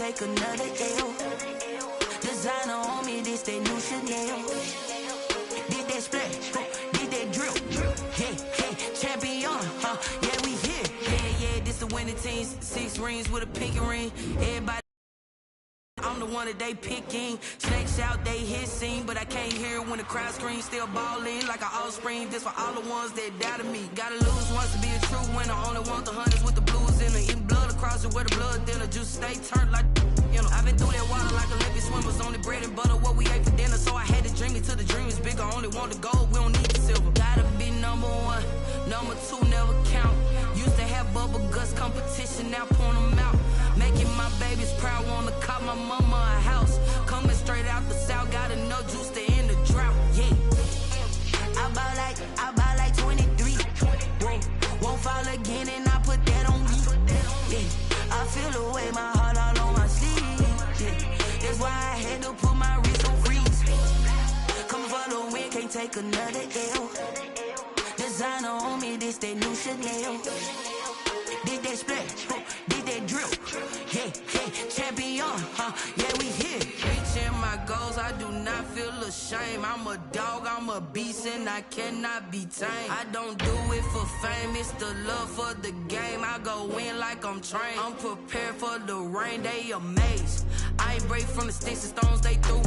take another L. Designer on me, this that new Chanel. Did that splash, did that drill. Yeah, champion, yeah, we here. Yeah, this the winning team. 6 rings with a pinky ring. Everybody, I'm the one that they picking. Snakes out, they hit scene, but I can't hear it when the crowd screams. Still ballin' like an offspring. This for all the ones that doubted me. Gotta lose once to be a true winner. Only want the hunters with the blues in it. Eating blood across it where the blood thinner. Juice stay turned like, you know. I've been through that water like Olympic swimmers. Only bread and butter what we ate for dinner. So I had to dream it till the dream is bigger. Only want the gold, we don't need the silver. Gotta be number 1, number 2 never count. Used to have bubble guts competition, now point them out. Making my babies proud, wanna cop my mama a house. Coming straight out the south, gotta know juice to end the drought. Yeah, I buy like 23. Won't fall again, and I put that on me. Yeah, I feel the way, my heart all on my sleeve. Yeah, that's why I had to put my wrist on freeze. Come for the win, can't take another L. Designer on me, this that new Chanel. Did that splash, did that drill. Yeah, champion, yeah, we here. Reaching my goals, I do not feel ashamed. I'm a dog, I'm a beast, and I cannot be tamed. I don't do it for fame, it's the love for the game. I go in like I'm trained. I'm prepared for the rain, they amazed. I ain't break from the sticks and stones they threw.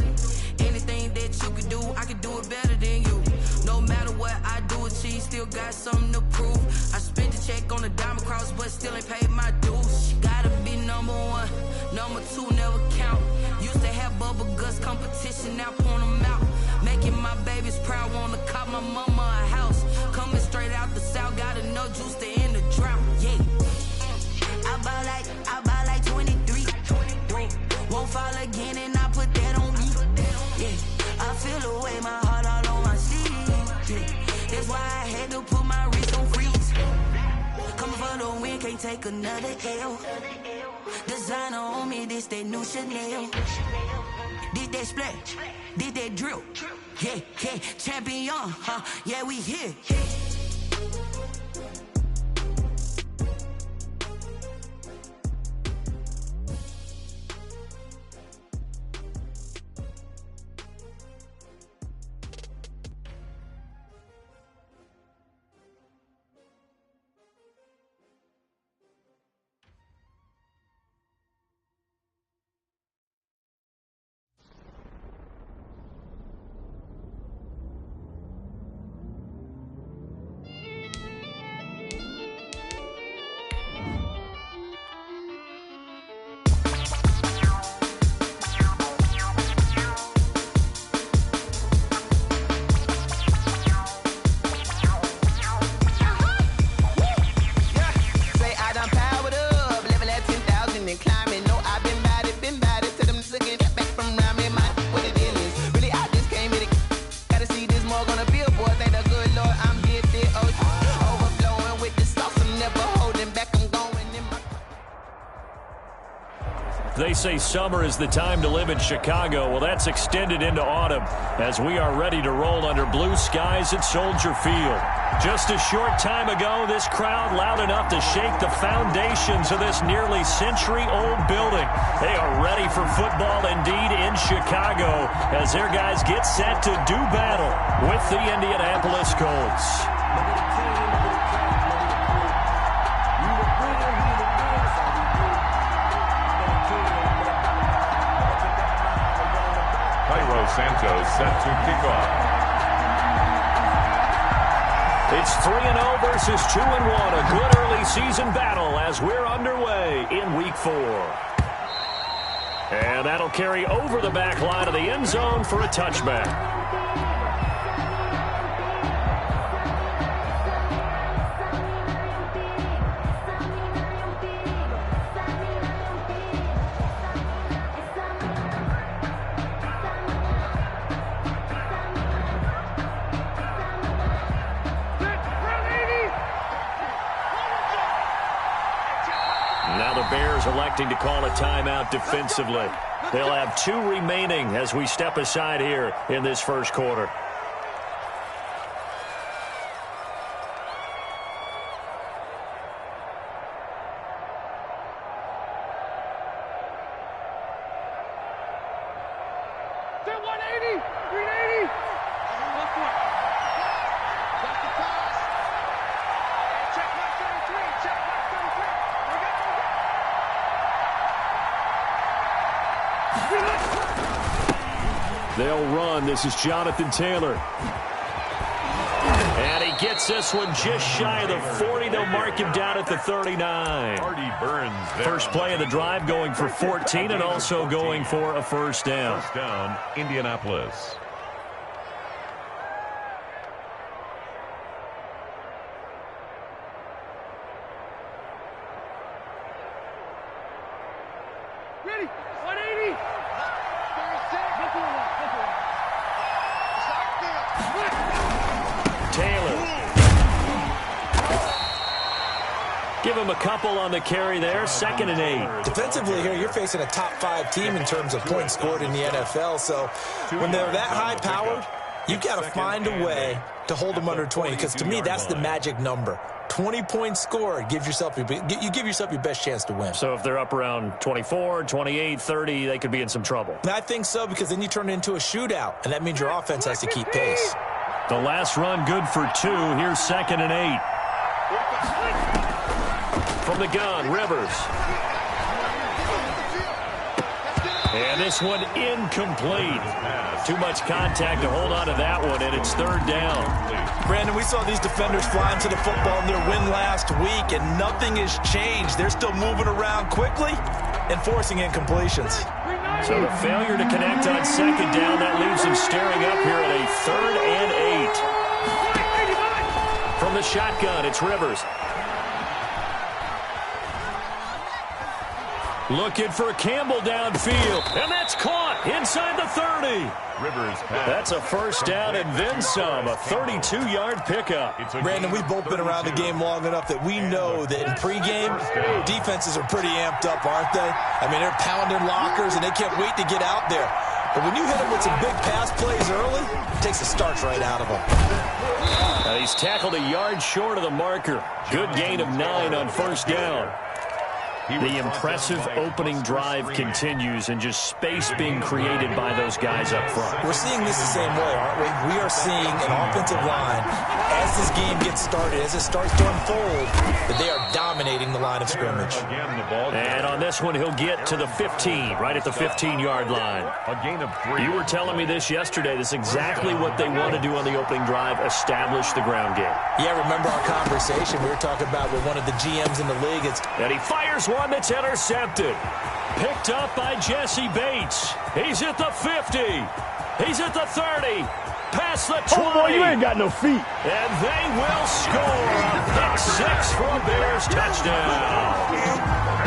Anything that you can do, I can do it better than you. No matter what I do, achieve, still got something to prove. I spent the check on the diamond cross, but still ain't paid my dues. Gotta be number 1, number 2 never count. Used to have bubble guts competition, now point them out. Making my babies proud, wanna cop my mama a house. Coming straight out the south, gotta know juice to end the drought. Yeah, I buy like 23. Won't fall again, and I put that on me. Yeah, I feel the way, my heart all on my sleeve. Yeah, that's why I had to put my wrist on freeze. Coming for the win, can't take another L. Designer on me, this that new Chanel. Did that splash, did that drill. Yeah, champion, yeah, we here. They say summer is the time to live in Chicago. Well, that's extended into autumn as we are ready to roll under blue skies at Soldier Field. Just a short time ago, this crowd loud enough to shake the foundations of this nearly century-old building. They are ready for football indeed in Chicago as their guys get set to do battle with the Indianapolis Colts. Santos set to kick off. It's 3-0 versus 2-1. A good early season battle as we're underway in Week 4. And that'll carry over the back line of the end zone for a touchback. Electing to call a timeout defensively. They'll have 2 remaining as we step aside here in this first quarter. They'll run. This is Jonathan Taylor. And he gets this one just shy of the 40. They'll mark him down at the 39. First play of the drive, going for 14 and also going for a first down. First down, Indianapolis. Ready, 180. Taylor. Give him a couple on the carry there. 2nd and 8. Defensively here, you're facing a top 5 team in terms of points scored in the NFL. So when they're that high-powered, you've got to find a way to hold them under 20. Because to me, that's the magic number. 20 points scored. You give yourself your best chance to win. So if they're up around 24, 28, 30, they could be in some trouble. I think so, because then you turn it into a shootout, and that means your offense has to keep pace. The last run good for 2. Here's 2nd and 8. From the gun, Rivers. And this one incomplete. Too much contact to hold on to that one, and it's 3rd down. Brandon, we saw these defenders flying to the football in their win last week, and nothing has changed. They're still moving around quickly and forcing incompletions. So the failure to connect on 2nd down, that leaves him staring up here at a 3rd and 8. From the shotgun, it's Rivers. Looking for Campbell downfield, and that's caught inside the 30. Rivers pass. That's a first down and then some, a 32-yard pickup. Brandon, we've both been around the game long enough that we know that in pregame, defenses are pretty amped up, aren't they? I mean, they're pounding lockers, and they can't wait to get out there. But when you hit them with some big pass plays early, it takes the starch right out of them. He's tackled a yard short of the marker. Good gain of 9 on first down. The impressive opening drive continues, and just space being created by those guys up front. We're seeing this the same way, aren't we? We are seeing an offensive line, as this game gets started, as it starts to unfold, that they are dominating the line of scrimmage. And on this one, he'll get to the 15, right at the 15-yard line. A gain of 3. You were telling me this yesterday. This is exactly what they want to do on the opening drive, establish the ground game. Yeah, remember our conversation? We were talking about with one of the GMs in the league. And he fires one that's intercepted. Picked up by Jesse Bates. He's at the 50. He's at the 30. Past the 20. Oh, boy, you ain't got no feet. And they will score a pick 6 for a Bears touchdown.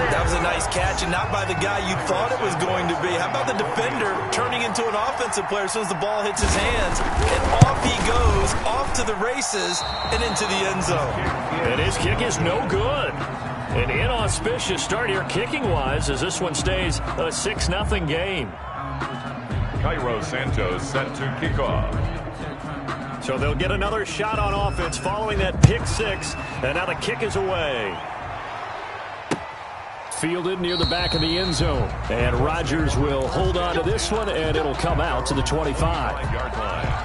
That was a nice catch, and not by the guy you thought it was going to be. How about the defender turning into an offensive player as soon as the ball hits his hands, and off he goes, off to the races, and into the end zone. And his kick is no good. An inauspicious start here kicking-wise as this one stays a 6-0 game. Cairo Santos set to kick off. So they'll get another shot on offense following that pick 6, and now the kick is away. Fielded near the back of the end zone. And Rodgers will hold on to this one, and it'll come out to the 25-yard line.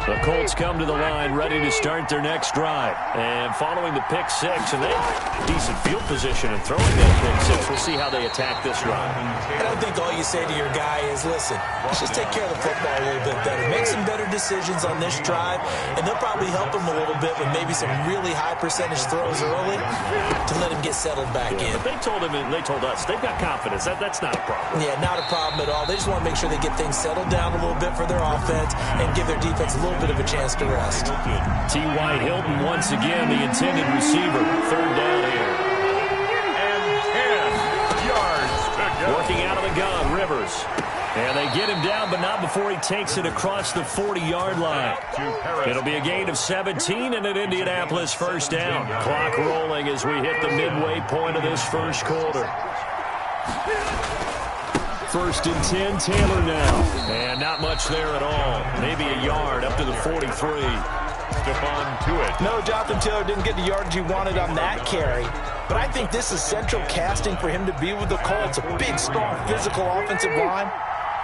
The Colts come to the line ready to start their next drive. And following the pick 6, and they have decent field position and throwing that pick 6. We'll see how they attack this drive. And I think all you say to your guy is, listen, let's just take care of the football a little bit better. Make some better decisions on this drive, and they'll probably help him a little bit with maybe some really high percentage throws early to let him get settled back in. But they told him, and they told us, they've got confidence. That's not a problem. Yeah, not a problem at all. They just want to make sure they get things settled down a little bit for their offense and give their defense a little bit of a chance to rest. T.Y. Hilton once again the intended receiver. 3rd down here. And 10 yards to go. Working out of the gun, Rivers. And they get him down, but not before he takes it across the 40-yard line. It'll be a gain of 17 and an Indianapolis first down. Clock rolling as we hit the midway point of this first quarter. 1st and 10, Taylor now. And not much there at all. Maybe a yard up to the 43. Stephon Tuitt. No, Jonathan Taylor didn't get the yardage he wanted on that carry. But I think this is central casting for him to be with the Colts. A big, strong, physical offensive line.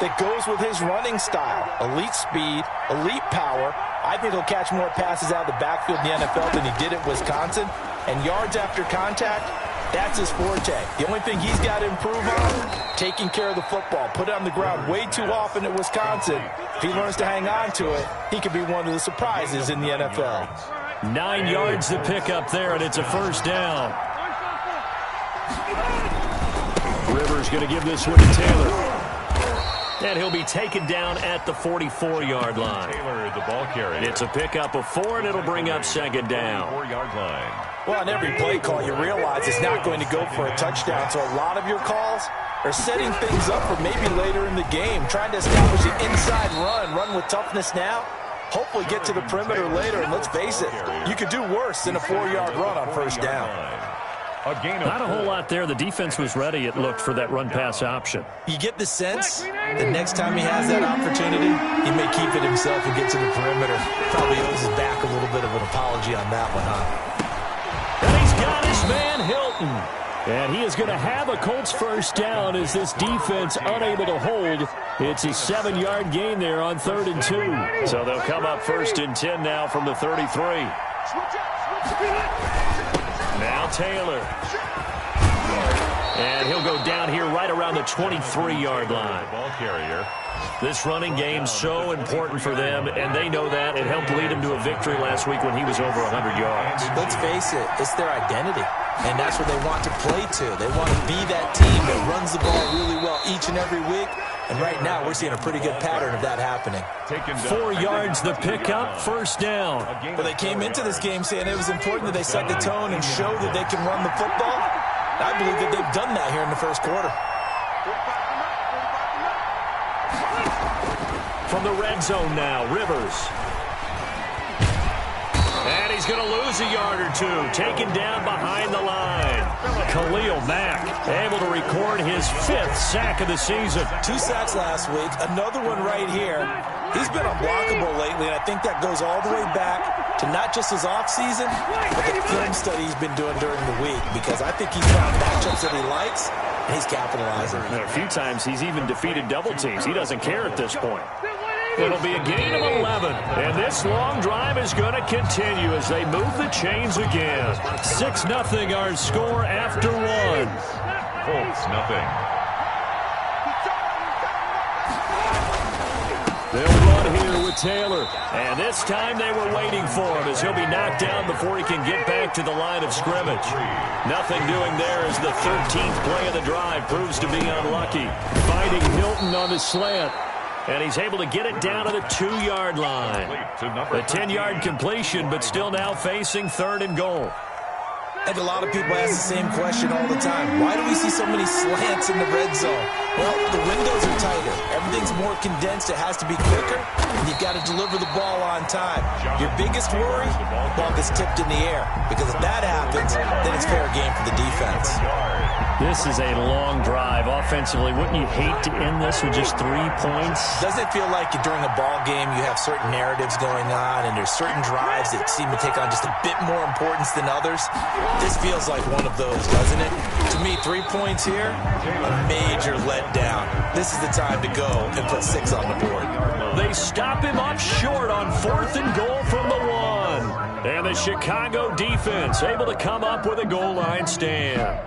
that goes with his running style. Elite speed, elite power. I think he'll catch more passes out of the backfield in the NFL than he did at Wisconsin. And yards after contact, that's his forte. The only thing he's got to improve on, taking care of the football. Put it on the ground way too often at Wisconsin. If he learns to hang on to it, he could be one of the surprises in the NFL. 9 yards to pick up there, and it's a first down. Rivers going to give this one to Taylor. And he'll be taken down at the 44-yard line. Taylor, the ball carrier. It's a pickup of 4, and it'll bring up second down. 4-yard line. Well, on every play call, you realize it's not going to go for a touchdown. So a lot of your calls are setting things up for maybe later in the game, trying to establish an inside run with toughness now. Hopefully get to the perimeter later, and let's face it, you could do worse than a 4-yard run on first down. Not a whole lot there. The defense was ready, it looked, for that run-pass option. You get the sense that next time he has that opportunity, he may keep it himself and get to the perimeter. Probably owes his back a little bit of an apology on that one, huh? And he's got his man, Hilton. And he is going to have a Colts first down as this defense unable to hold. It's a 7-yard gain there on 3rd and 2. So they'll come up 1st and 10 now from the 33. Now Taylor. And he'll go down here right around the 23-yard line. Ball carrier. This running game so important for them, and they know that. It helped lead them to a victory last week when he was over 100 yards. Let's face it, it's their identity, and that's what they want to play to. They want to be that team that runs the ball really well each and every week, and right now we're seeing a pretty good pattern of that happening. 4 yards the pickup, first down. Well, they came into this game saying it was important that they set the tone and show that they can run the football. I believe that they've done that here in the first quarter. From the red zone now, Rivers. And he's going to lose a yard or two, taken down behind the line. Khalil Mack able to record his 5th sack of the season. 2 sacks last week, another one right here. He's been unblockable lately, and I think that goes all the way back to not just his offseason, but the film study he's been doing during the week, because I think he's found matchups that he likes, and he's capitalizing. A few times he's even defeated double teams. He doesn't care at this point. It'll be a gain of 11, and this long drive is going to continue as they move the chains again. 6-0 our score after 1. Colts, nothing. They'll run here with Taylor, and this time they were waiting for him as he'll be knocked down before he can get back to the line of scrimmage. Nothing doing there as the 13th play of the drive proves to be unlucky. Finding Hilton on the slant. And he's able to get it down to the 2-yard line. A 10-yard completion, but still now facing 3rd and goal. I think a lot of people ask the same question all the time. Why do we see so many slants in the red zone? Well, the windows are tighter. Everything's more condensed. It has to be quicker, and you've got to deliver the ball on time. Your biggest worry? Ball gets tipped in the air, because if that happens, then it's fair game for the defense. This is a long drive. Offensively, wouldn't you hate to end this with just 3 points? Doesn't it feel like during a ball game you have certain narratives going on and there's certain drives that seem to take on just a bit more importance than others? This feels like one of those, doesn't it? To me, 3 points here, a major letdown. This is the time to go and put 6 on the board. They stop him up short on 4th and goal from the 1. And the Chicago defense able to come up with a goal line stand.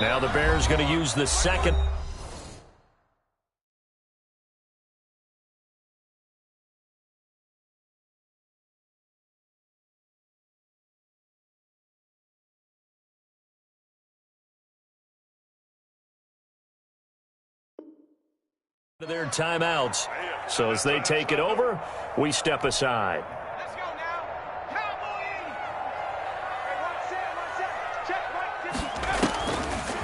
Now the Bears going to use the second. Their timeouts. So as they take it over, we step aside.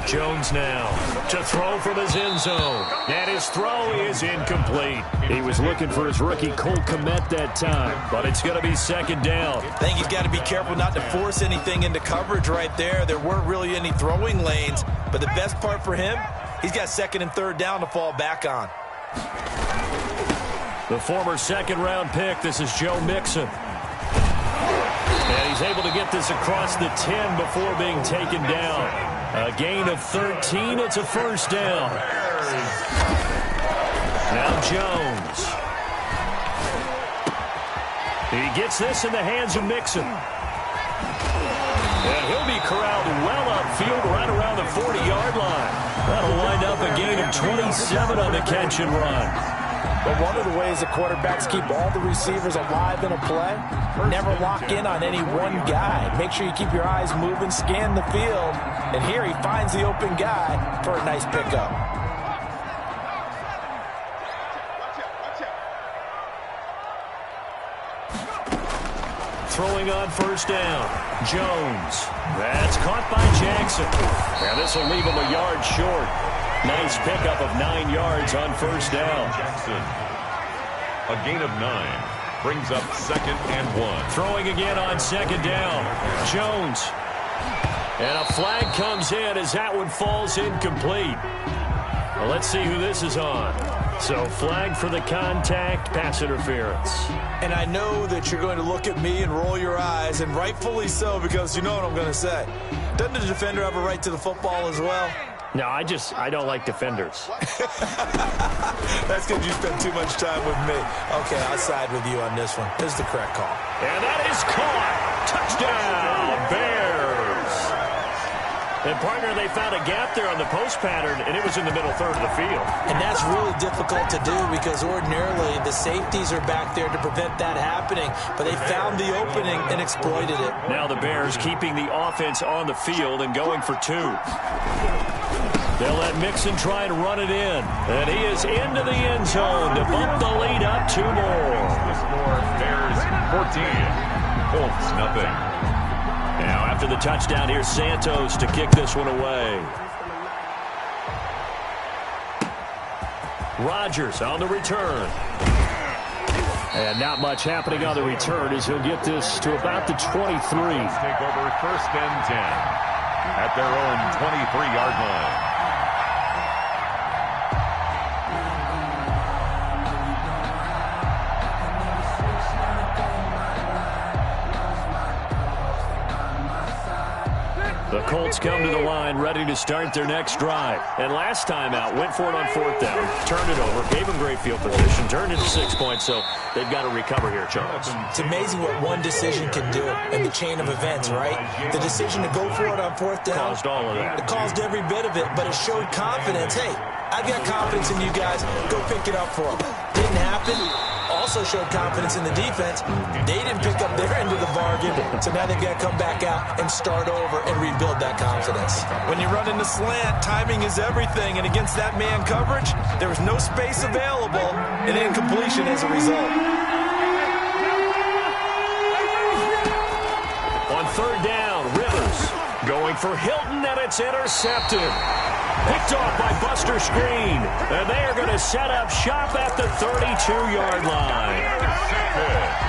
Jones now to throw from his end zone. And his throw is incomplete. He was looking for his rookie Cole Kmet that time, but it's going to be 2nd down. I think he's got to be careful not to force anything into coverage right there. There weren't really any throwing lanes, but the best part for him, he's got 2nd and 3rd down to fall back on. The former second-round pick, this is Joe Mixon. And he's able to get this across the 10 before being taken down. A gain of 13, it's a first down. Now Jones. He gets this in the hands of Mixon. And he'll be corralled well upfield right around the 40-yard line. That'll wind up a gain of 27 on the catch and run. But one of the ways that quarterbacks keep all the receivers alive in a play, never lock in on any one guy. Make sure you keep your eyes moving, scan the field. And here he finds the open guy for a nice pickup. Throwing on first down, Jones. That's caught by Jackson. And this will leave him a yard short. Nice pickup of 9 yards on first down. Jackson, a gain of 9, brings up 2nd and 1. Throwing again on second down, Jones. And a flag comes in as that one falls incomplete. Well, let's see who this is on. So flag for the contact, pass interference. And I know that you're going to look at me and roll your eyes, and rightfully so, because you know what I'm going to say. Doesn't the defender have a right to the football as well? No, I don't like defenders. That's because you spend too much time with me. Okay, I'll side with you on this one. This is the correct call. And that is caught. Touchdown, Bears. And, partner, they found a gap there on the post pattern, and it was in the middle third of the field. And that's really difficult to do because ordinarily the safeties are back there to prevent that happening. But they found the opening and exploited it. Now the Bears keeping the offense on the field and going for 2. They'll let Mixon try and run it in. And he is into the end zone to bump the lead up 2 more. The score, Bears 14, Colts nothing. Now after the touchdown, here's Santos to kick this one away. Rodgers on the return. And not much happening on the return as he'll get this to about the 23. Take over 1st and 10 at their own 23-yard line. The Colts come to the line ready to start their next drive. And last time out, went for it on 4th down, turned it over, gave them great field position, turned into 6 points, so they've got to recover here, Charles. It's amazing what one decision can do in the chain of events, right? The decision to go for it on 4th down. Caused all of that. It caused every bit of it, but it showed confidence. Hey, I've got confidence in you guys. Go pick it up for them. Didn't happen. Also showed confidence in the defense. They didn't pick up their end of the bargain, so now they've got to come back out and start over and rebuild that confidence. When you run in the slant, timing is everything, and against that man coverage, there was no space available, and incompletion as a result. On 3rd down, Rivers going for Hilton, and it's intercepted. Picked off by Buster Screen. And they are going to set up shop at the 32-yard line.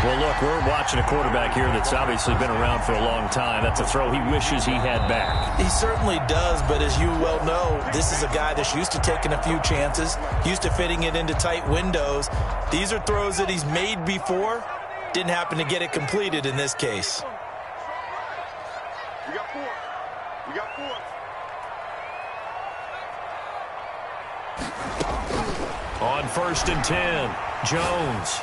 Well, look, we're watching a quarterback here that's obviously been around for a long time. That's a throw he wishes he had back. He certainly does, but as you well know, this is a guy that's used to taking a few chances, used to fitting it into tight windows. These are throws that he's made before. Didn't happen to get it completed in this case. We got 4. We got 4. On 1st and 10, Jones.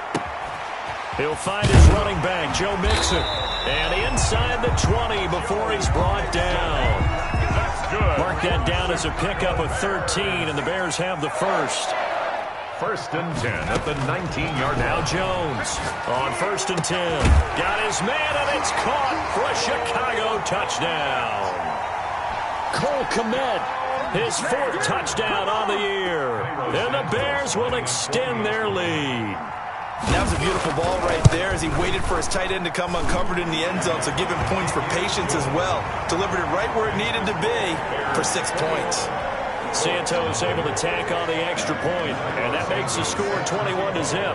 He'll find his running back, Joe Mixon. And inside the 20 before he's brought down. That's good. Mark that down as a pickup of 13, and the Bears have the first. 1st and 10 at the 19-yard line. Now Jones on 1st and 10. Got his man, and it's caught for a Chicago touchdown. Cole Kmet, his 4th touchdown on the year. And the Bears will extend their lead. That was a beautiful ball right there as he waited for his tight end to come uncovered in the end zone, so give him points for patience as well. Delivered it right where it needed to be for 6 points. Santos able to tack on the extra point, and that makes the score 21-0.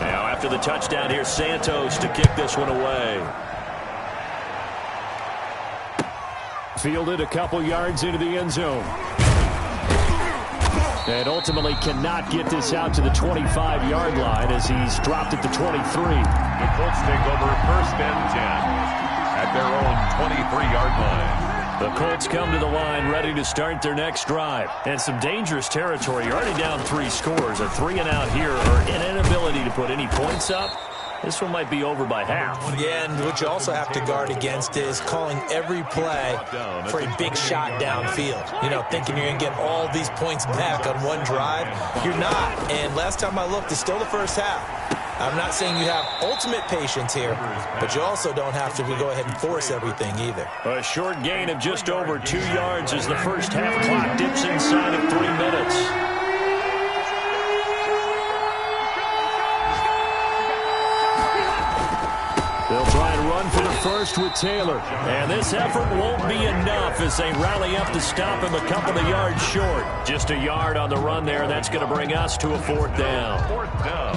Now after the touchdown, here's Santos to kick this one away. Fielded a couple yards into the end zone. And ultimately cannot get this out to the 25-yard line as he's dropped it to 23. The Colts take over first and 10 at their own 23-yard line. The Colts come to the line ready to start their next drive. And some dangerous territory. You're already down 3 scores. A 3-and-out here or an inability to put any points up. This one might be over by half. Yeah, and what you also have to guard against is calling every play for a big shot downfield. You know, thinking you're going to get all these points back on one drive. You're not. And last time I looked, it's still the first half. I'm not saying you have ultimate patience here, but you also don't have to go ahead and force everything either. A short gain of just over 2 yards as the first half clock dips inside of 3 minutes. They'll try and run for the first with Taylor. And this effort won't be enough as they rally up to stop him a couple of yards short. Just a yard on the run there. That's going to bring us to a 4th down. 4th down.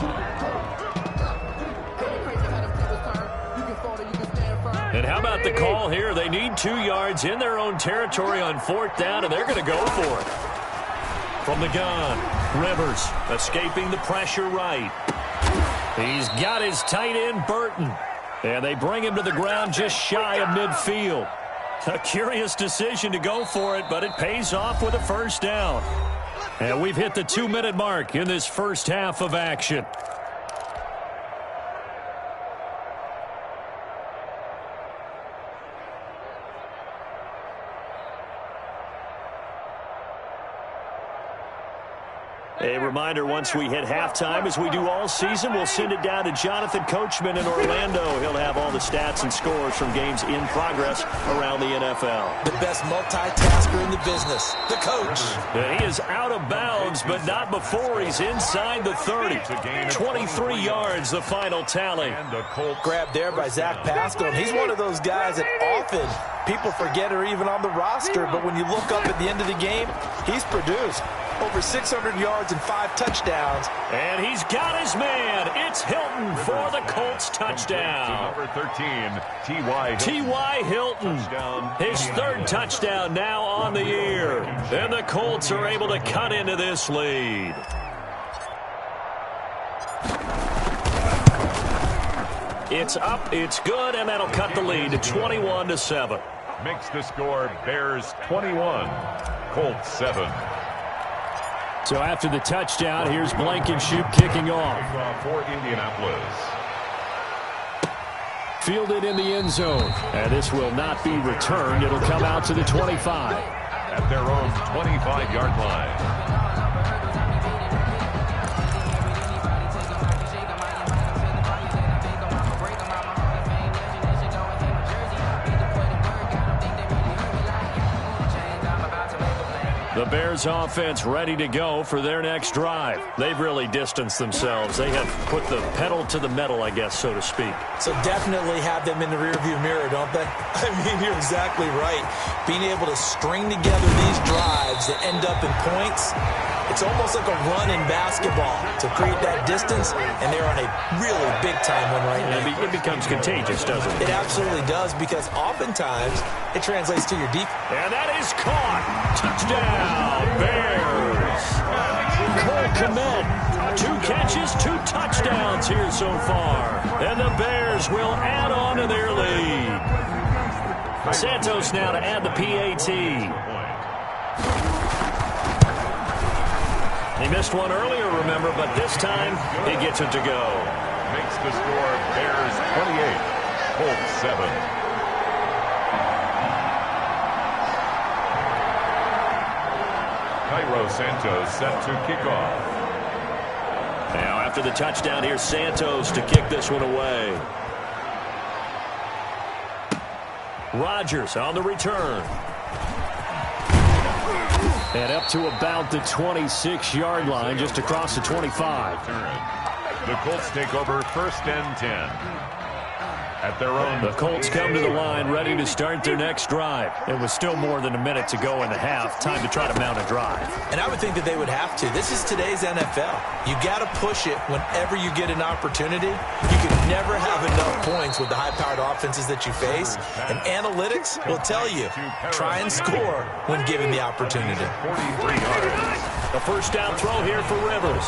And how about the call here? They need 2 yards in their own territory on 4th down, and they're going to go for it. From the gun, Rivers escaping the pressure right. He's got his tight end, Burton. And they bring him to the ground just shy of midfield. A curious decision to go for it, but it pays off with a first down. And we've hit the 2-minute mark in this first half of action. A reminder, once we hit halftime, as we do all season, we'll send it down to Jonathan Coachman in Orlando. He'll have all the stats and scores from games in progress around the NFL. The best multitasker in the business, the coach. And he is out of bounds, but not before he's inside the 30. 23 yards, the final tally. Grabbed there by Zach Pascal. And he's one of those guys that often people forget are even on the roster, but when you look up at the end of the game, he's produced over 600 yards and 5 touchdowns. And he's got his man. It's Hilton for the Colts touchdown. Number 13, T.Y. Hilton. His 3rd touchdown now on the year. And the Colts are able to cut into this lead. It's up, it's good, and that'll cut the lead to 21-7. Makes the score Bears 21, Colts 7. So after the touchdown, here's Blankenship kicking off. For Indianapolis. Fielded in the end zone. And this will not be returned. It'll come out to the 25. At their own 25-yard line. The Bears offense ready to go for their next drive. They've really distanced themselves. They have put the pedal to the metal, I guess, so to speak. So definitely have them in the rearview mirror, don't they? I mean, you're exactly right. Being able to string together these drives that end up in points, it's almost like a run in basketball to create that distance, and they're on a really big-time one right now. It becomes contagious, doesn't it? It absolutely does, because oftentimes it translates to your defense. And that is caught. Touchdown, Bears. Cole Kmet, 2 catches, 2 touchdowns here so far. And the Bears will add on to their lead. Santos now to add the PAT. He missed one earlier, remember, but this time he gets it to go. Makes the score Bears 28, Colts 7. Cairo Santos set to kick off. Now after the touchdown, here's Santos to kick this one away. Rodgers on the return. And up to about the 26-yard line, just across the 25. The Colts take over first and 10. At their own. The Colts come to the line ready to start their next drive. It was still more than a minute to go in the half. Time to try to mount a drive. And I would think that they would have to. This is today's NFL. You got to push it whenever you get an opportunity. You can never have enough points with the high-powered offenses that you face. And analytics will tell you, try and score when given the opportunity. 43 yards. A first down throw here for Rivers.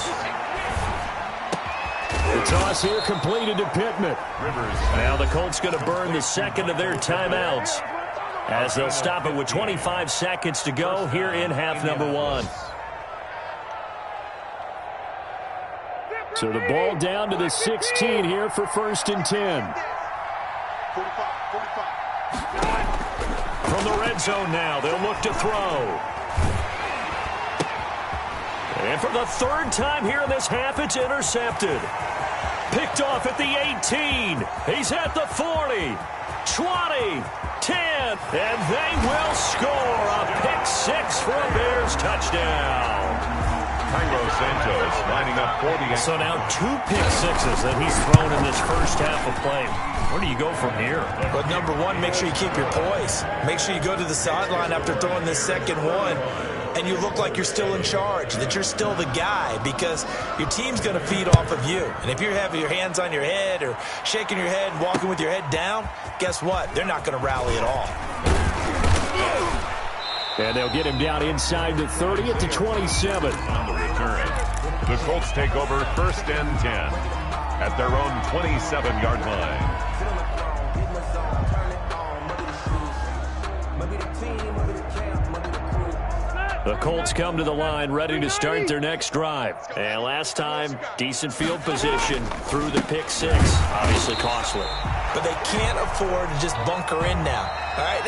The toss here completed to Pittman. Now the Colts going to burn the second of their timeouts as they'll stop it with 25 seconds to go here in half number one. So the ball down to the 16 here for 1st and 10. From the red zone now, they'll look to throw. And for the third time here in this half, it's intercepted. Picked off at the 18. He's at the 40, 20, 10, and they will score a pick six for a Bears touchdown. Santos lining up for the... So now 2 pick sixes that he's thrown in this first half of play. Where do you go from here? But number one, make sure you keep your poise. Make sure you go to the sideline after throwing this second one, and you look like you're still in charge, that you're still the guy, because your team's going to feed off of you. And if you're having your hands on your head or shaking your head and walking with your head down, guess what? They're not going to rally at all. And they'll get him down inside the 30 at the 27. On the return, the Colts take over 1st and 10 at their own 27-yard line. The Colts come to the line ready to start their next drive. And last time, decent field position through the pick six. Obviously costly. But they can't afford to just bunker in now. All right,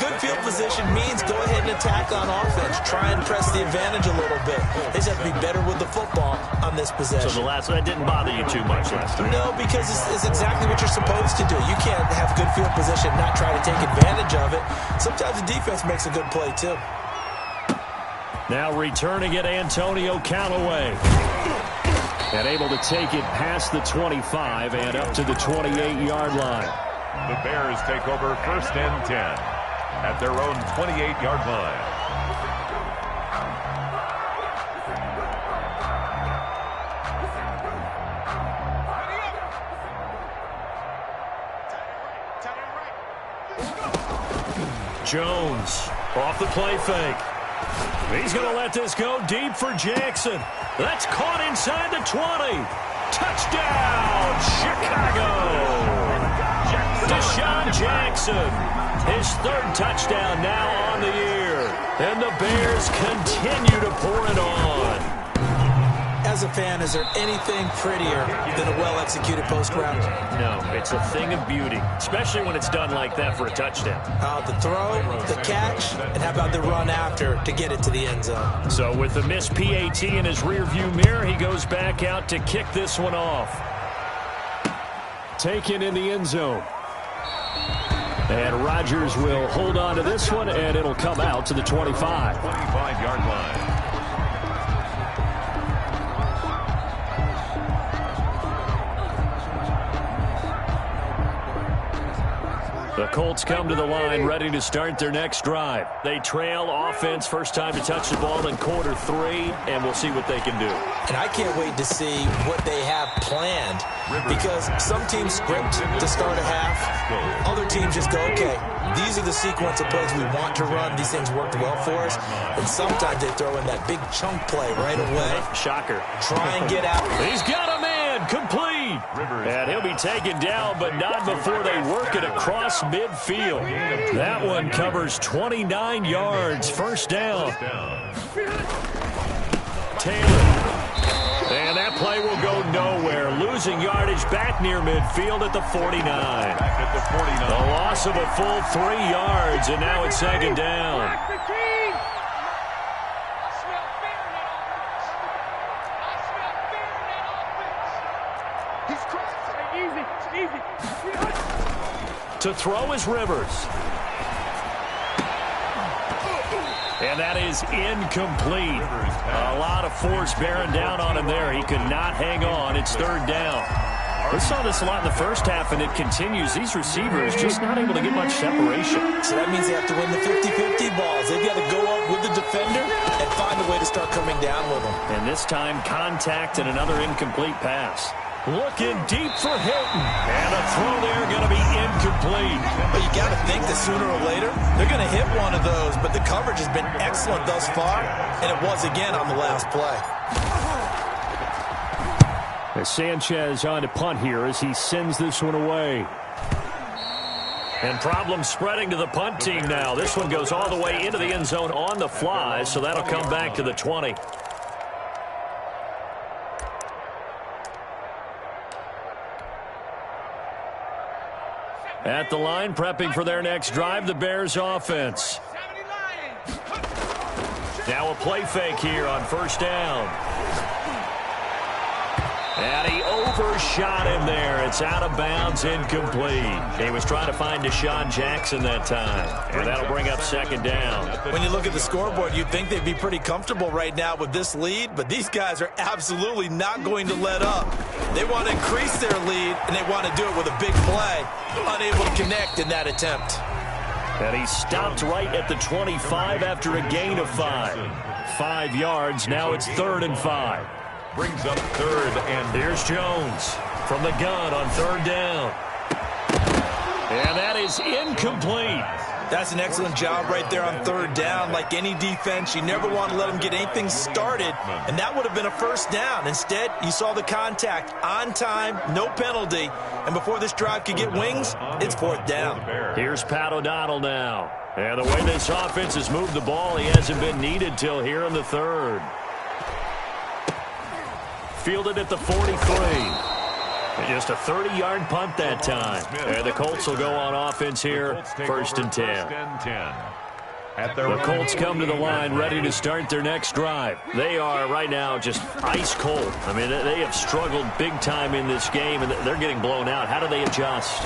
good field position means go ahead and attack on offense. Try and press the advantage a little bit. They just have to be better with the football on this possession. So that didn't bother you too much last time? No, because it's exactly what you're supposed to do. You can't have good field position and not try to take advantage of it. Sometimes the defense makes a good play, too. Now returning it, Antonio Callaway. And able to take it past the 25 and up to the 28-yard line. The Bears take over 1st and 10 at their own 28-yard line. Jones off the play fake. He's going to let this go deep for Jackson. That's caught inside the 20. Touchdown, Chicago. Deshaun Jackson, his 3rd touchdown now on the year. And the Bears continue to pour it on. As a fan, is there anything prettier than a well-executed post route? No, it's a thing of beauty, especially when it's done like that for a touchdown. The throw, the catch, and how about the run after to get it to the end zone? So with the missed PAT in his rearview mirror, he goes back out to kick this one off. Taken in the end zone. And Rodgers will hold on to this one, and it'll come out to the 25. 25-yard line. The Colts come to the line ready to start their next drive. They trail offense, first time to touch the ball in quarter 3, and we'll see what they can do. And I can't wait to see what they have planned, because some teams script to start a half. Other teams just go, okay, these are the sequence of plays we want to run. These things worked well for us. And sometimes they throw in that big chunk play right away. Shocker. Try and get out. He's got a man, complete. And he'll be taken down, but not before they work it across midfield. That one covers 29 yards, first down. Taylor. And that play will go nowhere. Losing yardage back near midfield at the 49. The loss of a full 3 yards, and now it's second down. To throw is Rivers. And that is incomplete. A lot of force bearing down on him there. He could not hang on. It's third down. We saw this a lot in the first half, and it continues. These receivers just not able to get much separation. So that means they have to win the 50-50 balls. They've got to go up with the defender and find a way to start coming down with them. And this time, contact and another incomplete pass. Looking deep for Hilton. And a throw there going to be incomplete. But you got to think that sooner or later, they're going to hit one of those. But the coverage has been excellent thus far, and it was again on the last play. As Sanchez on to punt here as he sends this one away. And problems spreading to the punt team now. This one goes all the way into the end zone on the fly, so that'll come back to the 20. At the line, prepping for their next drive, the Bears offense. Now a play fake here on first down. And he overshot him there. It's out of bounds, incomplete. He was trying to find Deshaun Jackson that time. And that'll bring up second down. When you look at the scoreboard, you'd think they'd be pretty comfortable right now with this lead, but these guys are absolutely not going to let up. They want to increase their lead, and they want to do it with a big play. Unable to connect in that attempt. And he stopped right at the 25 after a gain of 5. 5 yards. Now it's 3rd and 5. Brings up 3rd, and here's Jones from the gun on 3rd down. And that is incomplete. That's an excellent job right there on 3rd down. Like any defense, you never want to let them get anything started, and that would have been a first down. Instead, you saw the contact on time, no penalty, and before this drive could get wings, it's 4th down. Here's Pat O'Donnell now. And the way this offense has moved the ball, he hasn't been needed till here in the 3rd. Fielded at the 43. Just a 30-yard punt that time. And the Colts will go on offense here, 1st and 10. The Colts come to the line ready to start their next drive. They are right now just ice cold. I mean, they have struggled big time in this game, and they're getting blown out. How do they adjust?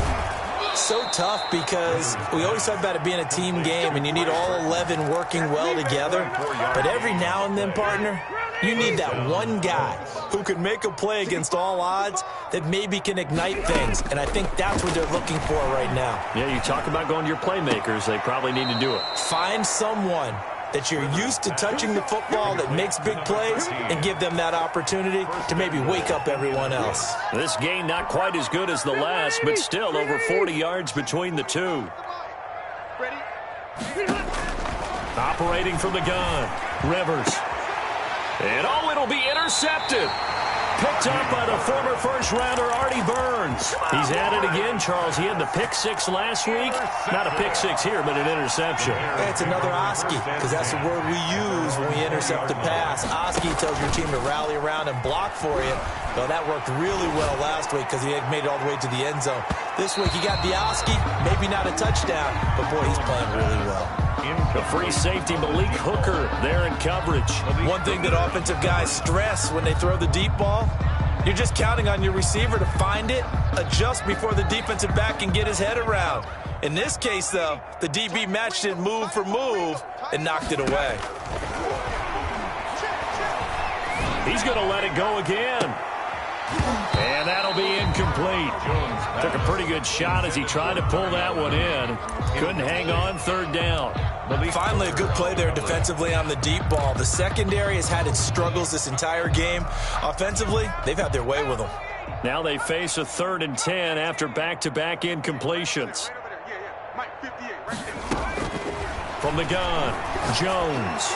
So tough because we always talk about it being a team game, and you need all 11 working well together. But every now and then, partner, you need that one guy who can make a play against all odds that maybe can ignite things. And I think that's what they're looking for right now. Yeah, you talk about going to your playmakers. They probably need to do it. Find someone that you're used to touching the football that makes big plays and give them that opportunity to maybe wake up everyone else. This game not quite as good as the last, but still over 40 yards between the two. Operating from the gun, Rivers. And oh, it'll be intercepted. Picked up by the former first-rounder Artie Burns. He's at it again, Charles. He had the pick 6 last week. Not a pick 6 here, but an interception. Yeah, it's another Oski, because that's the word we use when we intercept a pass. Oski tells your team to rally around and block for you. Well, that worked really well last week because he had made it all the way to the end zone. This week, he got the Oski, maybe not a touchdown, but boy, he's playing really well. The free safety, Malik Hooker, there in coverage. One thing that offensive guys stress when they throw the deep ball, you're just counting on your receiver to find it, adjust before the defensive back can get his head around. In this case, though, the DB matched it move for move and knocked it away. He's going to let it go again. And that'll be incomplete. Took a pretty good shot as he tried to pull that one in. Couldn't hang on, 3rd down. Finally, a good play there defensively on the deep ball. The secondary has had its struggles this entire game. Offensively, they've had their way with them. Now they face a 3rd and 10 after back-to-back incompletions. From the gun, Jones.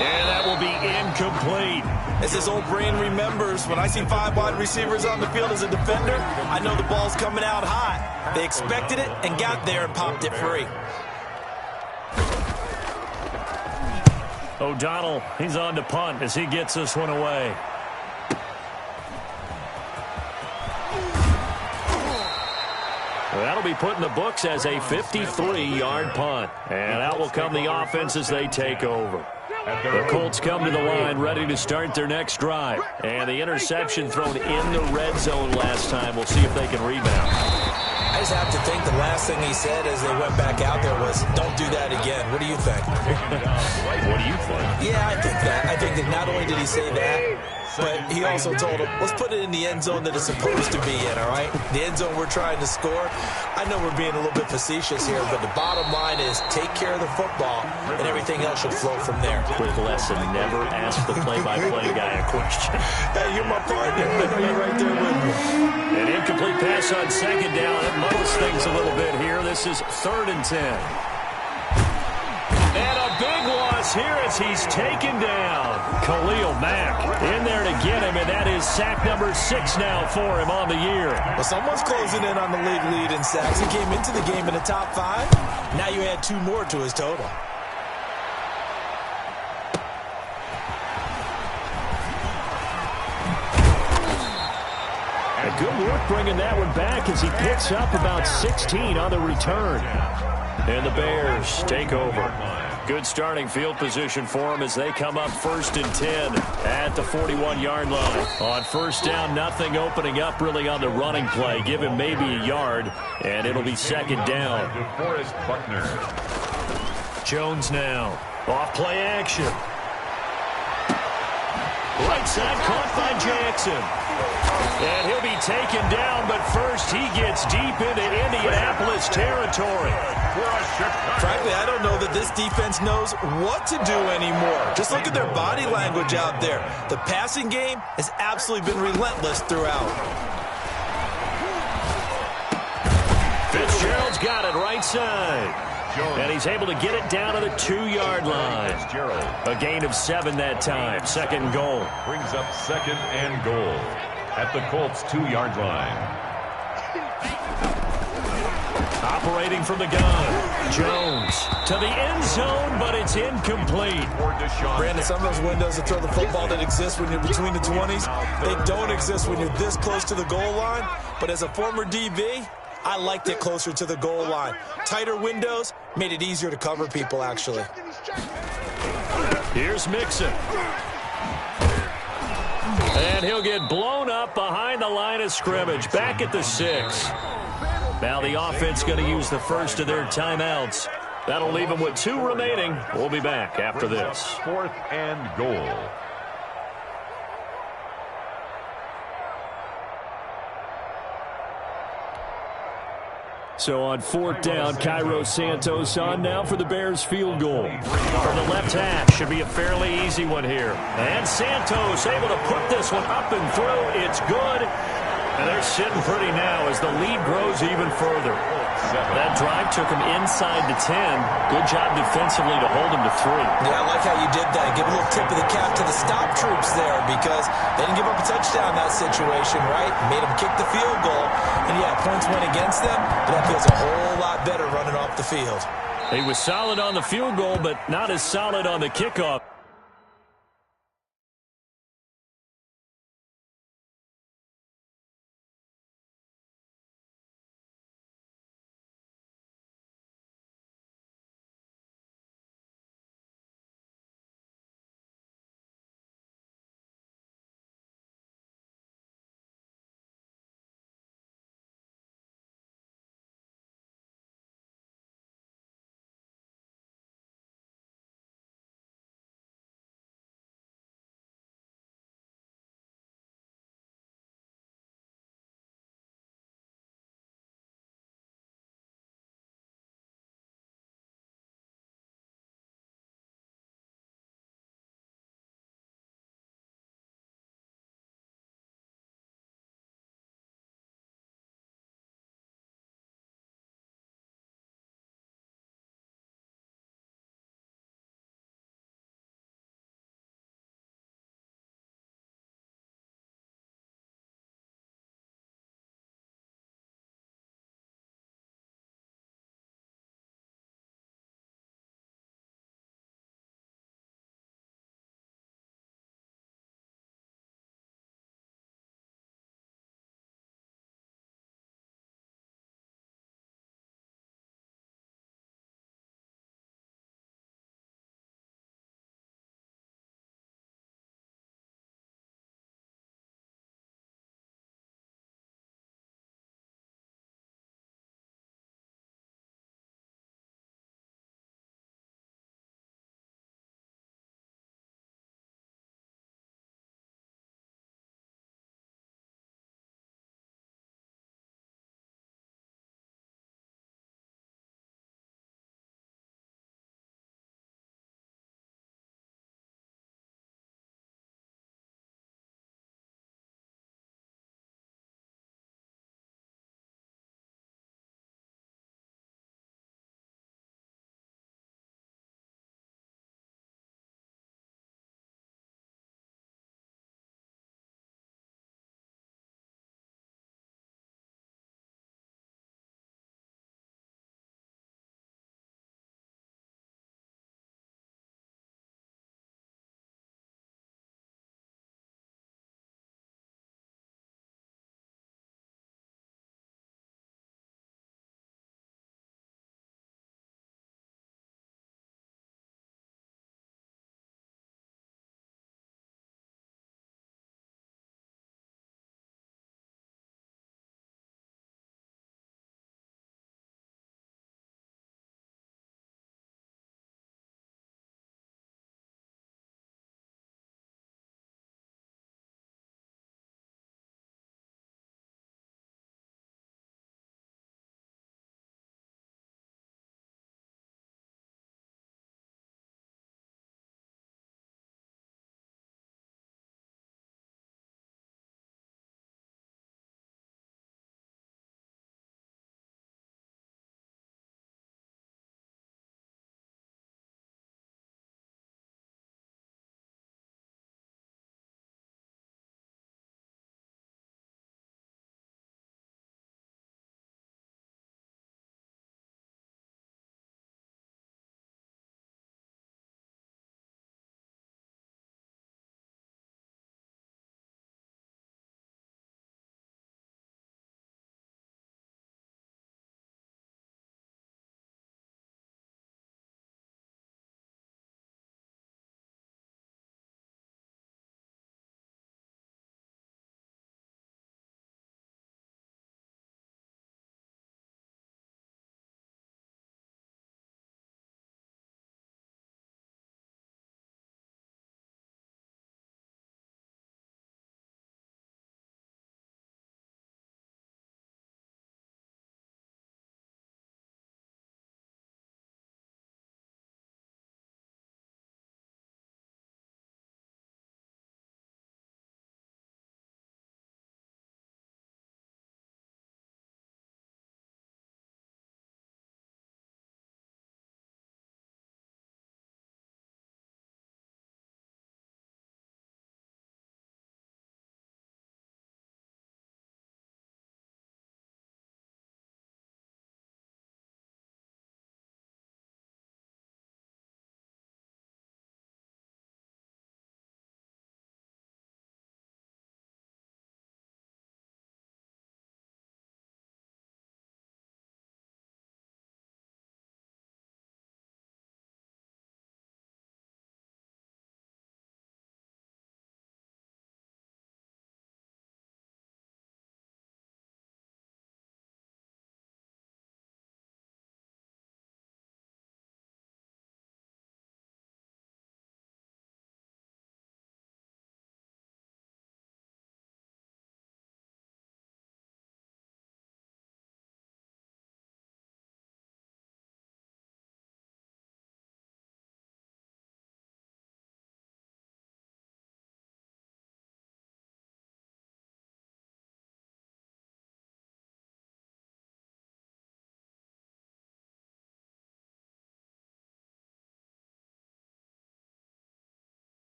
And that will be incomplete. As his old brain remembers, when I see 5 wide receivers on the field as a defender, I know the ball's coming out hot. They expected it and got there and popped it free. O'Donnell, he's on to punt as he gets this one away. That'll be put in the books as a 53-yard punt. And out will come the offense as they take over. The Colts come to the line ready to start their next drive. And the interception thrown in the red zone last time. We'll see if they can rebound. I just have to think the last thing he said as they went back out there was, don't do that again. What do you think? What do you think? Yeah, I think that. I think that not only did he say that, but he also told him, let's put it in the end zone that it's supposed to be in, all right? The end zone we're trying to score. I know we're being a little bit facetious here, but the bottom line is take care of the football, and everything else should flow from there. Quick lesson, never ask the play-by-play guy a question. Hey, you're my partner. I know you're right there with me. An incomplete pass on second down. It muddles things a little bit here. This is 3rd and 10. And a big loss here as he's taken down. Khalil Mack in there to get him, and that is sack number 6 now for him on the year. Well, someone's closing in on the league lead in sacks. He came into the game in the top 5. Now you add 2 more to his total. And good work bringing that one back as he picks up about 16 on the return. And the Bears take over. Good starting field position for them as they come up 1st and 10 at the 41-yard line. On 1st down, nothing opening up really on the running play. Give him maybe a yard, and it'll be 2nd down. DeForest Buckner. Jones now. Off play action. Right side caught by Jackson. And he'll be taken down, but first he gets deep into Indianapolis territory. Frankly, I don't know that this defense knows what to do anymore. Just look at their body language out there. The passing game has absolutely been relentless throughout. Fitzgerald's got it right side. And he's able to get it down to the 2-yard line. A gain of 7 that time. 2nd and goal. Brings up 2nd and goal at the Colts' 2-yard line. Operating from the gun. Jones to the end zone, but it's incomplete. Brandon, some of those windows to throw the football that exist when you're between the 20s, they don't exist when you're this close to the goal line. But as a former DB, I liked it closer to the goal line. Tighter windows made it easier to cover people, actually. Here's Mixon. And he'll get blown up behind the line of scrimmage, back at the 6. Now the offense going to use the first of their timeouts. That'll leave them with 2 remaining. We'll be back after this. 4th and goal. So on 4th down, Cairo Santos on now for the Bears field goal. From the left hash, should be a fairly easy one here. And Santos able to put this one up and through. It's good. And they're sitting pretty now as the lead grows even further. That drive took him inside the 10. Good job defensively to hold him to 3. Yeah, I like how you did that. Give a little tip of the cap to the stop troops there because they didn't give up a touchdown in that situation, right? Made them kick the field goal. And, yeah, points went against them, but that feels a whole lot better running off the field. He was solid on the field goal, but not as solid on the kickoff.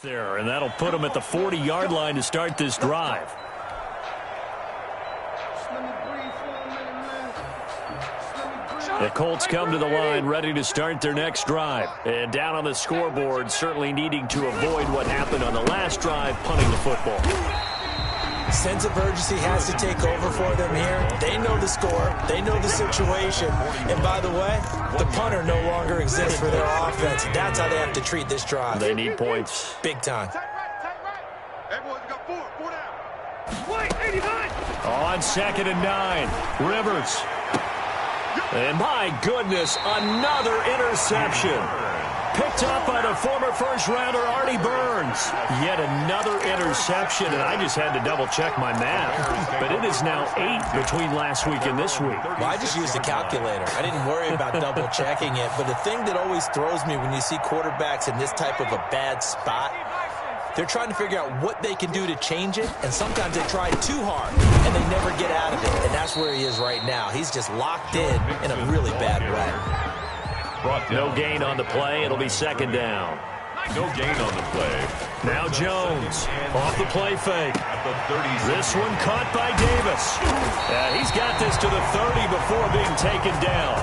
There, and that'll put them at the 40-yard line to start this drive. The Colts come to the line ready to start their next drive. And down on the scoreboard, certainly needing to avoid what happened on the last drive, punting the football. Sense of urgency has to take over for them here. They know the score. They know the situation. And by the way, the punter no longer exists for their offense. That's how they have to treat this drive. They need points. Big time. Hey, boys, we got four down. Wait, 89. On 2nd and 9, Rivers. And my goodness, another interception. Picked up by the former first-rounder Artie Burns. Yet another interception, and I just had to double-check my math. But it is now 8 between last week and this week. Well, I just used a calculator. I didn't worry about double-checking it. But the thing that always throws me when you see quarterbacks in this type of a bad spot, they're trying to figure out what they can do to change it, and sometimes they try too hard, and they never get out of it. And that's where he is right now. He's just locked in a really bad way. No gain on the play. It'll be 2nd down. No gain on the play. Now Jones off the play fake. This one caught by Davis. He's got this to the 30 before being taken down.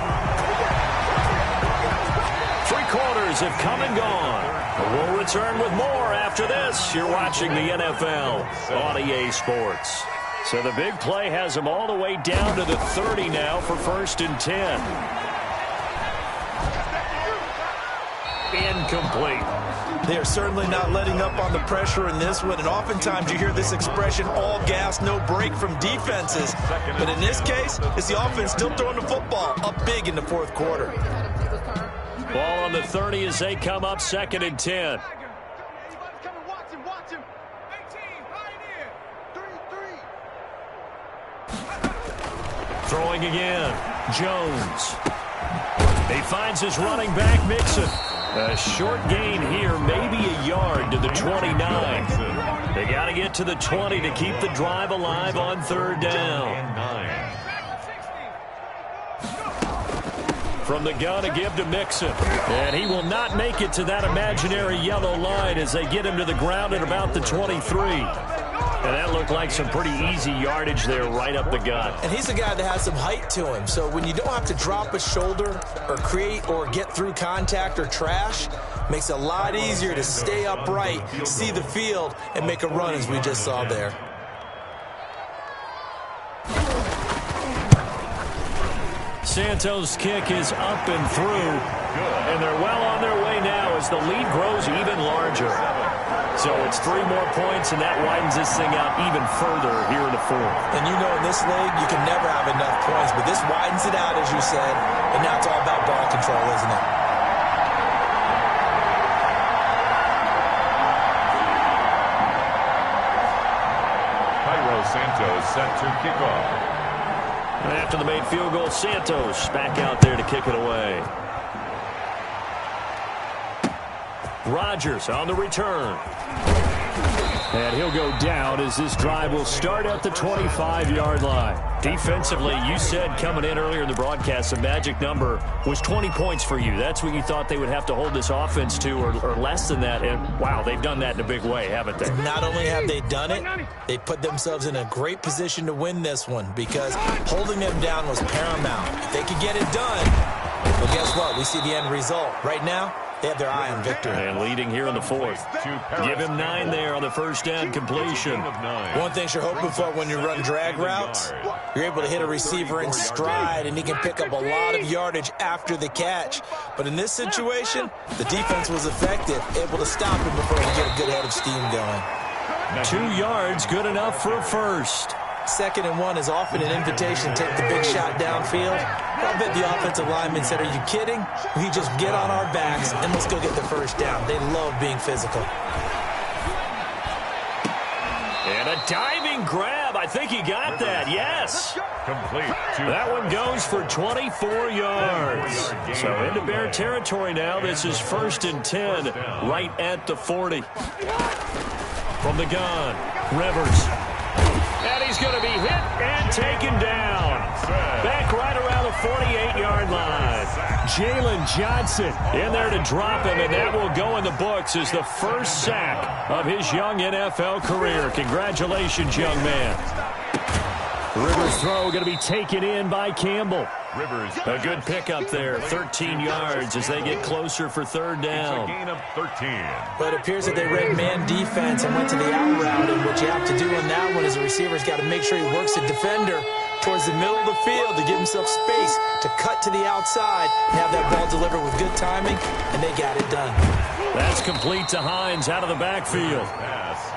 3 quarters have come and gone. We'll return with more after this. You're watching the NFL on EA Sports. So the big play has them all the way down to the 30 now for 1st and 10. Incomplete. They are certainly not letting up on the pressure in this one, and oftentimes you hear this expression, all gas, no break from defenses. But in this case, it's the offense still throwing the football up big in the 4th quarter. Ball on the 30 as they come up 2nd and 10. Throwing again. Jones. He finds his running back, Mixon. A short gain here, maybe a yard to the 29. They got to get to the 20 to keep the drive alive on 3rd down. From the gun to give to Mixon. And he will not make it to that imaginary yellow line as they get him to the ground at about the 23. And that looked like some pretty easy yardage there right up the gut. And he's a guy that has some height to him. So when you don't have to drop a shoulder or create or get through contact or trash, makes it a lot easier to stay upright, see the field, and make a run as we just saw there. Santos' kick is up and through. And they're well on their way now as the lead grows even larger. So it's 3 more points, and that widens this thing out even further here in the 4th. And you know, in this league, you can never have enough points, but this widens it out, as you said, and now it's all about ball control, isn't it? Cairo Santos set to kick off. And after the made field goal, Santos back out there to kick it away. Rodgers on the return. And he'll go down as this drive will start at the 25-yard line. Defensively, you said coming in earlier in the broadcast, the magic number was 20 points for you. That's what you thought they would have to hold this offense to, or less than that. And, wow, they've done that in a big way, haven't they? Not only have they done it, they put themselves in a great position to win this one because holding them down was paramount. If they could get it done, well, guess what? We see the end result. Right now, they have their eye on victory. And leading here in the 4th. Give him 9 there on the first down completion. One thing you're hoping for when you run drag routes, you're able to hit a receiver in stride, and he can pick up a lot of yardage after the catch. But in this situation, the defense was effective, able to stop him before he get a good head of steam going. 2 yards, good enough for a first. 2nd and 1 is often an invitation to take the big shot downfield. I bet the offensive lineman said, are you kidding? We just get on our backs and let's go get the first down. They love being physical. And a diving grab. I think he got that. Yes. Complete. That one goes for 24 yards. So into Bear territory now. This is 1st and 10 right at the 40. From the gun, Rivers. And he's going to be hit and taken down. Back right around the 48-yard line. Jalen Johnson in there to drop him, and that will go in the books as the first sack of his young NFL career. Congratulations, young man. Rivers' throw going to be taken in by Campbell. Rivers. A good pickup there, 13 yards as they get closer for third down. It's a gain of 13. But it appears that they read man defense and went to the out route, and what you have to do on that one is the receiver's got to make sure he works the defender towards the middle of the field to give himself space to cut to the outside and have that ball delivered with good timing, and they got it done. That's complete to Hines out of the backfield.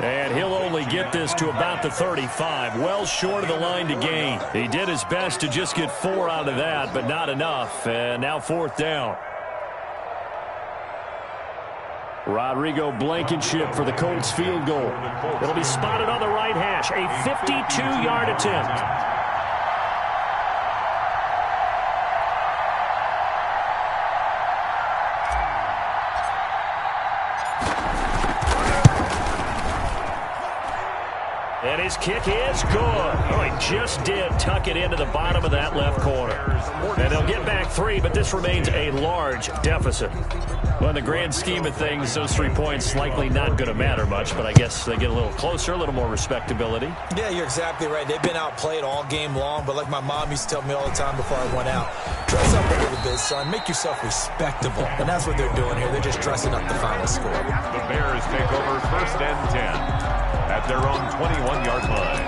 And he'll only get this to about the 35, well short of the line to gain. He did his best to just get 4 out of that, but not enough. And now fourth down. Rodrigo Blankenship for the Colts field goal. It'll be spotted on the right hash, a 52-yard attempt. And his kick is good. Oh, he just did tuck it into the bottom of that left corner. And they'll get back 3, but this remains a large deficit. Well, in the grand scheme of things, those 3 points likely not going to matter much, but I guess they get a little closer, a little more respectability. Yeah, you're exactly right. They've been outplayed all game long, but like my mom used to tell me all the time before I went out, dress up a little bit, son. Make yourself respectable. And that's what they're doing here. They're just dressing up the final score. The Bears take over first and 10 at their own 21-yard line.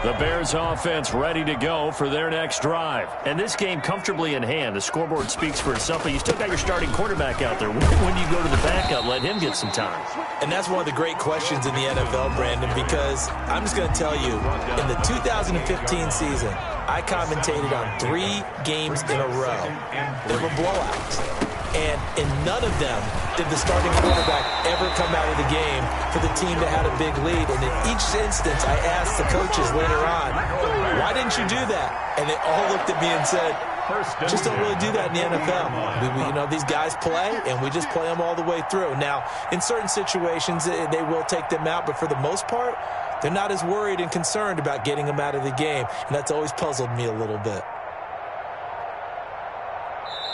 The Bears offense ready to go for their next drive. And this game comfortably in hand. The scoreboard speaks for itself, but you still got your starting quarterback out there. When do you go to the backup, let him get some time? And that's one of the great questions in the NFL, Brandon, because I'm just going to tell you, in the 2015 season, I commentated on 3 games in a row. They were blowouts. And in none of them did the starting quarterback ever come out of the game for the team that had a big lead. And in each instance, I asked the coaches later on, why didn't you do that? And they all looked at me and said, just don't really do that in the NFL. You know, these guys play, and we just play them all the way through. Now, in certain situations, they will take them out, but for the most part, they're not as worried and concerned about getting them out of the game. And that's always puzzled me a little bit.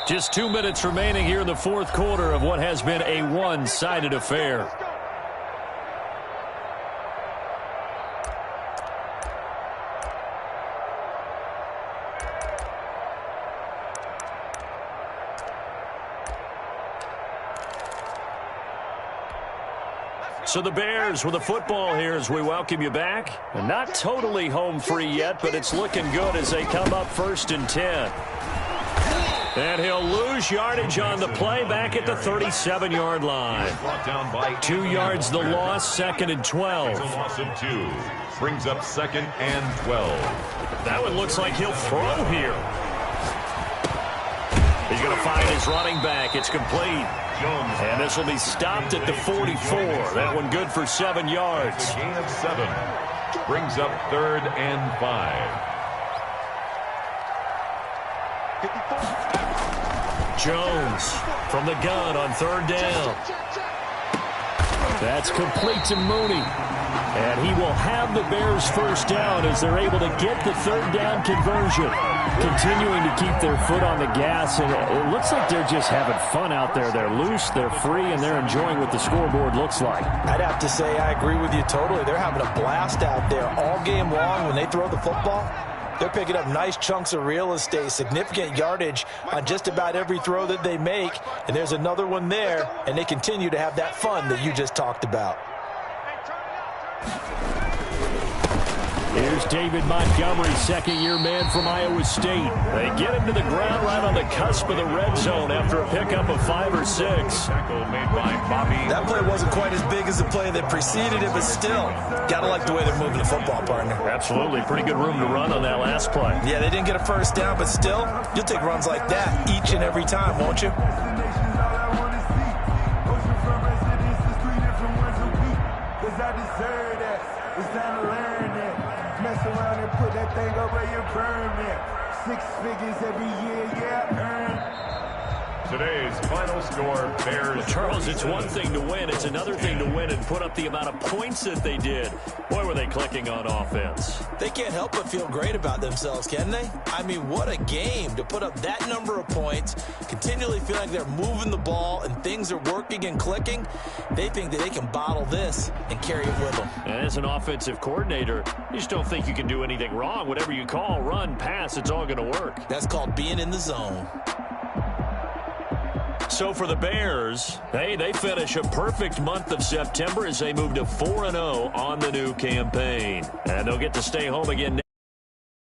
Just 2 minutes remaining here in the fourth quarter of what has been a one-sided affair. So the Bears with the football here as we welcome you back. And not totally home free yet, but it's looking good as they come up first and 10. And he'll lose yardage on the play back at the 37-yard line. 2 yards the loss, second and 12. Loss of 2 brings up second and 12. That one looks like he'll throw here. He's going to find his running back. It's complete. And this will be stopped at the 44. That one good for 7 yards. A gain of 7 brings up third and 5. Jones from the gun on third down. That's complete to Mooney. And he will have the Bears first down as they're able to get the third down conversion. Continuing to keep their foot on the gas, and it looks like they're just having fun out there. They're loose, they're free, and they're enjoying what the scoreboard looks like. I'd have to say I agree with you totally. They're having a blast out there all game long when they throw the football. They're picking up nice chunks of real estate, significant yardage on just about every throw that they make. And there's another one there, and they continue to have that fun that you just talked about. Here's David Montgomery, second-year man from Iowa State. They get him to the ground right on the cusp of the red zone after a pickup of 5 or 6. Tackle made by Bobby. That play wasn't quite as big as the play that preceded it, but still, got to like the way they're moving the football, partner. Absolutely. Pretty good room to run on that last play. Yeah, they didn't get a first down, but still, you'll take runs like that each and every time, won't you? Around and put that thing up where you burn it. 6 figures every year, yeah, earn. Today's final score, Bears. Well, Charles, it's one thing to win. It's another thing to win and put up the amount of points that they did. Boy, were they clicking on offense. They can't help but feel great about themselves, can they? I mean, what a game to put up that number of points, continually feel like they're moving the ball and things are working and clicking. They think that they can bottle this and carry it with them. And as an offensive coordinator, you just don't think you can do anything wrong. Whatever you call, run, pass, it's all going to work. That's called being in the zone. So for the Bears, they finish a perfect month of September as they move to 4-0 on the new campaign. And they'll get to stay home again